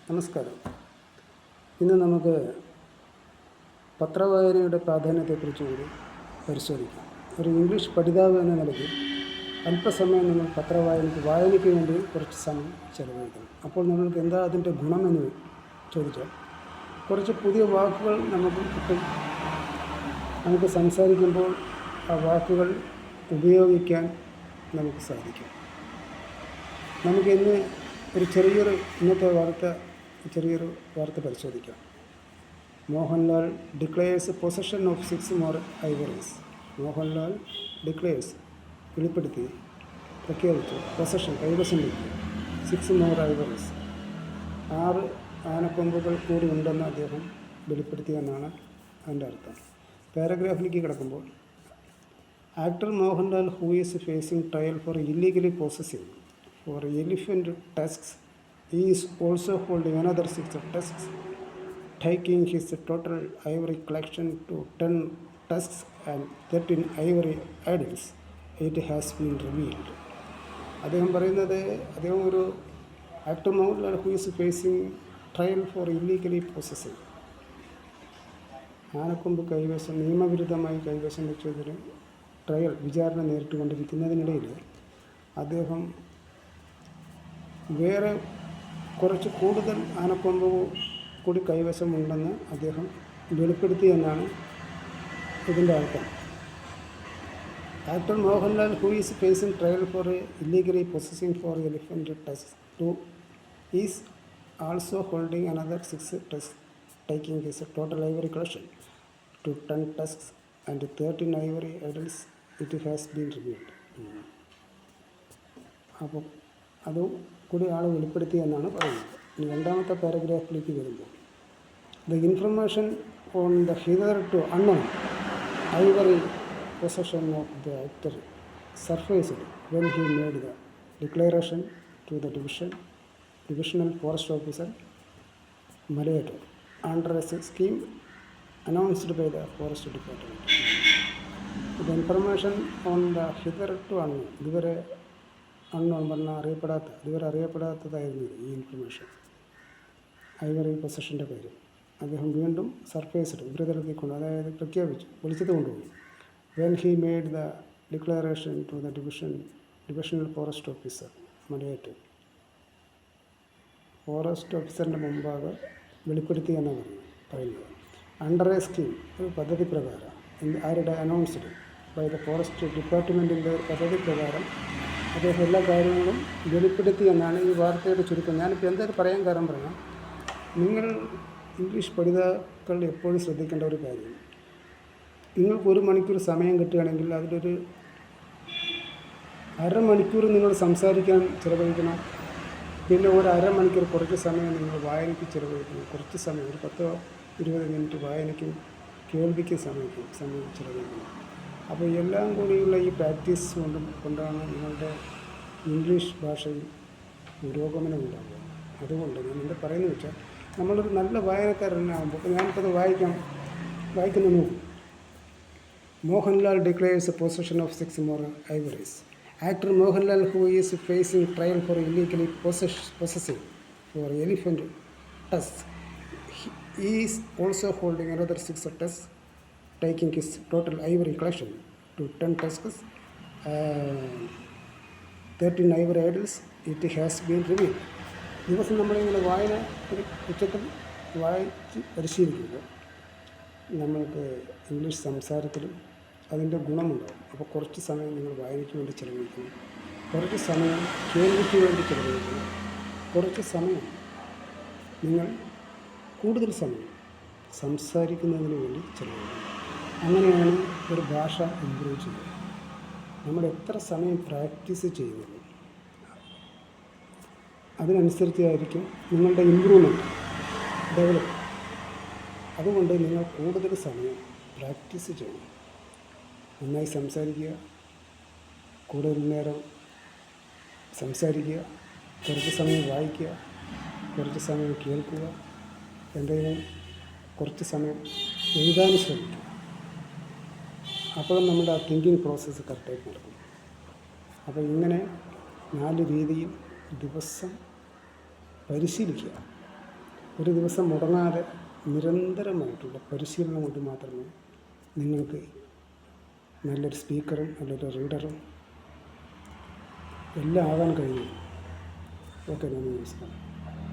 നമസ്കാരം. ഇന്ന് നമുക്ക് പത്രവായനയുടെ പ്രാധാന്യത്തെക്കുറിച്ച് കൂടി പരിശോധിക്കാം. ഒരു ഇംഗ്ലീഷ് പഠിതാവ് എന്ന നിലയ്ക്ക് അല്പസമയം നിങ്ങൾ വായനയ്ക്ക് വേണ്ടി കുറച്ച് സമയം ചെലവഴിക്കണം. അപ്പോൾ നിങ്ങൾക്ക് എന്താ അതിൻ്റെ ഗുണമെന്ന് ചോദിച്ചാൽ, കുറച്ച് പുതിയ വാക്കുകൾ നമുക്ക് കിട്ടും. നമുക്ക് സംസാരിക്കുമ്പോൾ ആ വാക്കുകൾ ഉപയോഗിക്കാൻ നമുക്ക് സാധിക്കും. നമുക്കിന്ന് ഇന്നത്തെ ചെറിയൊരു വാർത്ത പരിശോധിക്കാം. Mohanlal declares possession of 6 more ivories. Mohanlal പ്രഖ്യാപിച്ചു പൊസഷൻ കൈവശം വയ്ക്കുക 6 more ivories. 6 ആനക്കൊമ്പുകൾ കൂടി ഉണ്ടെന്ന് അദ്ദേഹം വെളിപ്പെടുത്തിയെന്നാണ് അതിൻ്റെ അർത്ഥം. പാരഗ്രാഫിലേക്ക് കിടക്കുമ്പോൾ, actor Mohanlal who is facing trial for illegally possessing for elephant tusks, he is also holding another 6 tusks, taking his total ivory collection to 10 tusks and 13 ivory idols, it has been revealed. അദ്ദേഹം ഒരു actor Mohanlal who is facing trial for illegally possessing, ആനക്കൊമ്പ് നിയമവിരുദ്ധമായി കൈവശം വെച്ചതിന് വിചാരണ നേരിട്ടുകൊണ്ടിരിക്കുന്നതിനിടയിൽ അദ്ദേഹം വേറെ കുറച്ച് കൂടുതൽ ആനക്കൊമ്പ് കൂടി കൈവശമുണ്ടെന്ന് അദ്ദേഹം വെളിപ്പെടുത്തി എന്നാണ് ഇതിൻ്റെ അർത്ഥം. Actor Mohanlal who is facing trial for illegally possessing for elephant tusks to is also holding another 6 tusks, taking his total ivory collection to 10 tusks and 13 ivory idols, it has been revealed. അപ്പോൾ അതും കൂടി ആൾ വെളിപ്പെടുത്തി എന്നാണ് പറയുന്നത്. രണ്ടാമത്തെ പാരഗ്രാഫിലേക്ക് വരുമ്പോൾ, the information on the hitherto unknown ivory possession of the actor surfaced when he made the declaration to the divisional forest officer Malayattoor under a scheme announced by the forest department. The information on the hitherto unknown, ഇതുവരെ അറിയപ്പെടാത്തതായിരുന്നു ഈ information. Ivory പൊസഷൻ്റെ പേര് അദ്ദേഹം വീണ്ടും സർഫേസ്ഡ് ഉപരിതലത്തിക്കൊണ്ട്, അതായത് വിളിച്ചത് കൊണ്ടുപോയി. When he made the declaration to the divisional forest officer Malayattoor, forest ഓഫീസറിൻ്റെ മുമ്പാകെ വെളിപ്പെടുത്തി എന്നാണ് പറയുന്നത്. അണ്ടർ എ സ്കീം, ഒരു പദ്ധതി പ്രകാരം, ആരുടെ അനൗൺസ്ഡ് ബൈ ദ ഫോറസ്റ്റ് ഡിപ്പാർട്ട്മെൻറ്റിൻ്റെ പദ്ധതി പ്രകാരം അദ്ദേഹം എല്ലാ കാര്യങ്ങളും വെളിപ്പെടുത്തി എന്നാണ് ഈ വാർത്തയുടെ ചുരുക്കം. ഞാനിപ്പോൾ എന്തായാലും പറയാൻ കാരണം പറയാം. നിങ്ങൾ ഇംഗ്ലീഷ് പഠിതാക്കൾ എപ്പോഴും ശ്രദ്ധിക്കേണ്ട ഒരു കാര്യം, നിങ്ങൾക്ക് 1 മണിക്കൂർ സമയം കിട്ടുകയാണെങ്കിൽ അതിലൊരു അരമണിക്കൂർ നിങ്ങൾ സംസാരിക്കാൻ ചിലവഴിക്കണം. പിന്നെ ഒരു അരമണിക്കൂർ കുറച്ച് സമയം നിങ്ങൾ വായനയ്ക്ക് ചിലവഴിക്കണം. കുറച്ച് സമയം, ഒരു 10-20 മിനിറ്റ് വായനയ്ക്കും കേൾവിക്കും സമയം ചിലവഴിക്കണം. അപ്പോൾ എല്ലാം കൂടിയുള്ള ഈ പ്രാക്ടീസ് കൊണ്ടാണ് നിങ്ങളുടെ ഇംഗ്ലീഷ് ഭാഷയിൽ പുരോഗമനം ഉണ്ടാകുക. അതുകൊണ്ട് ഞാൻ എന്താ പറയുന്നത് വെച്ചാൽ, നമ്മളൊരു നല്ല വായനക്കാരനാകുമ്പോൾ, ഇപ്പോൾ ഞാനിപ്പോൾ വായിക്കുന്ന നോക്കും. Mohanlal declares possession of 6 more ivories. Actor Mohanlal who is facing trial for illegally possessing for elephant tusks, he is also holding another 6 tusks, taking his total ivory collection to 10 tusks, 13 ivory idols, it has been revealed. ദിവസം നമ്മളിങ്ങനെ വായന ഉച്ചത്തിൽ വായിച്ച് പരിശീലിക്കുമ്പോൾ നമ്മൾക്ക് English സംസാരത്തിലും അതിൻ്റെ ഗുണമുണ്ടാകും. അപ്പോൾ കുറച്ച് സമയം നിങ്ങൾ വായനയ്ക്ക് വേണ്ടി ചിലവഴിക്കണം, കുറച്ച് സമയം കേൾവിക്ക് വേണ്ടി ചിലവഴിക്കണം, കുറച്ച് സമയം നിങ്ങൾ കൂടുതൽ സമയം സംസാരിക്കുന്നതിന് വേണ്ടി ചിലവഴിക്കണം. അങ്ങനെയാണ് ഒരു ഭാഷ ഇമ്പ്രൂവ് ചെയ്യുന്നത്. നമ്മൾ എത്ര സമയം പ്രാക്ടീസ് ചെയ്യുന്നത് അതിനനുസരിച്ചായിരിക്കും നിങ്ങളുടെ ഇമ്പ്രൂവ്മെൻറ്റ്, ഡെവലപ്പ്. അതുകൊണ്ട് നിങ്ങൾ കൂടുതൽ സമയം പ്രാക്ടീസ് ചെയ്യണം. നന്നായി സംസാരിക്കുക, കൂടുതൽ നേരം സംസാരിക്കുക, കുറച്ച് സമയം വായിക്കുക, കുറച്ച് സമയം കേൾക്കുക, എന്തെങ്കിലും കുറച്ച് സമയം എഴുതാനും ശ്രമിക്കുക. അപ്പോഴും നമ്മുടെ ആ തിങ്കിങ് പ്രോസസ്സ് കറക്റ്റായിട്ട് നടക്കും. അപ്പോൾ ഇങ്ങനെ 4 രീതിയിൽ ദിവസം പരിശീലിക്കുക. ഒരു ദിവസം മുടങ്ങാതെ നിരന്തരമായിട്ടുള്ള പരിശീലനം കൊണ്ട് മാത്രമേ നിങ്ങൾക്ക് നല്ലൊരു സ്പീക്കറും നല്ലൊരു റീഡറും എല്ലാം ആകാൻ കഴിയും. ഓക്കെ, നന്ദി, നമസ്കാരം.